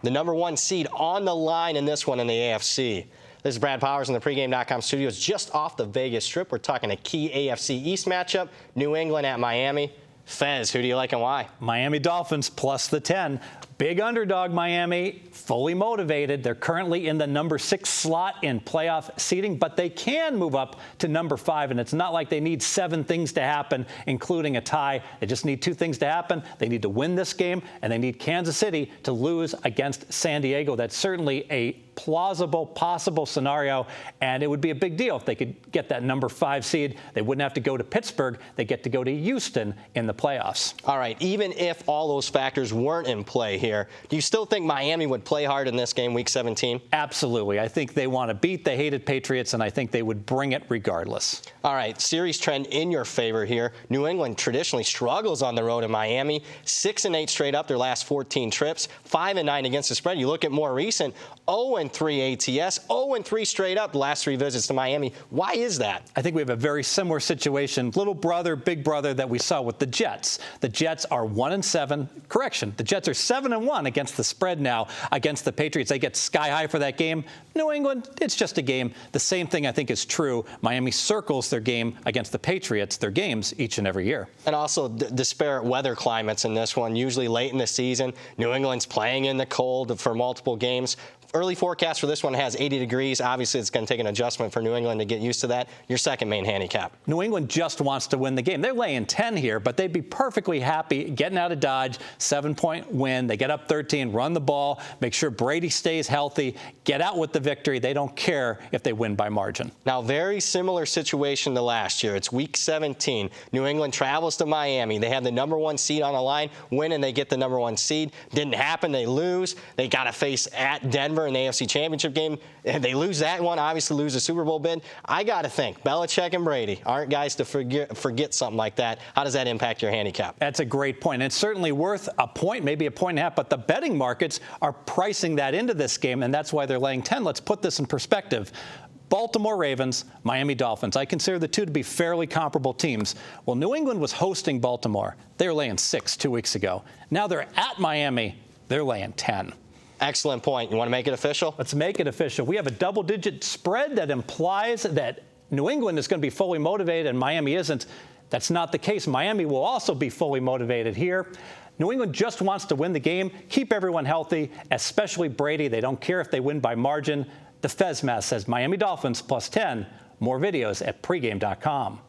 The number 1 seed on the line in this one in the AFC. This is Brad Powers in the pregame.com studios just off the Vegas Strip. We're talking a key AFC East matchup, New England at Miami. Fez, who do you like and why? Miami Dolphins plus the 10. Big underdog Miami, fully motivated. They're currently in the number 6 slot in playoff seeding, but they can move up to number 5, and it's not like they need 7 things to happen, including a tie. They just need 2 things to happen. They need to win this game, and they need Kansas City to lose against San Diego. That's certainly a plausible, possible scenario, and it would be a big deal if they could get that number 5 seed. They wouldn't have to go to Pittsburgh. They get to go to Houston in the playoffs. All right, even if all those factors weren't in play here, do you still think Miami would play hard in this game, Week 17? Absolutely. I think they want to beat the hated Patriots, and I think they would bring it regardless. All right, series trend in your favor here. New England traditionally struggles on the road in Miami. 6-8 straight up their last 14 trips. 5-9 against the spread. You look at more recent, 0-3 ATS, 0-3 straight up the last 3 visits to Miami. Why is that? I think we have a very similar situation, little brother, big brother, that we saw with the Jets. The Jets are 1-7. Correction, the Jets are 7-1 against the spread now against the Patriots. They get sky high for that game. New England, it's just a game. The same thing I think is true. Miami circles their game against the Patriots, their games each and every year. And also disparate weather climates in this one. Usually late in the season, New England's playing in the cold for multiple games. Early forecast for this one has 80 degrees. Obviously, it's going to take an adjustment for New England to get used to that. Your second main handicap. New England just wants to win the game. They're laying 10 here, but they'd be perfectly happy getting out of Dodge, 7-point win. They get up 13, run the ball, make sure Brady stays healthy, get out with the victory. They don't care if they win by margin. Now, very similar situation to last year. It's Week 17. New England travels to Miami. They have the number 1 seed on the line, win, and they get the number 1 seed. Didn't happen. They lose. They got to face at Denver in the AFC Championship game. They lose that one, obviously lose the Super Bowl bid. I got to think Belichick and Brady aren't guys to forget something like that. How does that impact your handicap? That's a great point. It's certainly worth a point, maybe a point and a half, but the betting markets are pricing that into this game, and that's why they're laying 10. Let's put this in perspective. Baltimore Ravens, Miami Dolphins. I consider the two to be fairly comparable teams. Well, New England was hosting Baltimore. They were laying 6 2 weeks ago. Now they're at Miami. They're laying 10. Excellent point. You want to make it official? Let's make it official. We have a double-digit spread that implies that New England is going to be fully motivated and Miami isn't. That's not the case. Miami will also be fully motivated here. New England just wants to win the game, keep everyone healthy, especially Brady. They don't care if they win by margin. The Fez Math says Miami Dolphins plus 10. More videos at pregame.com.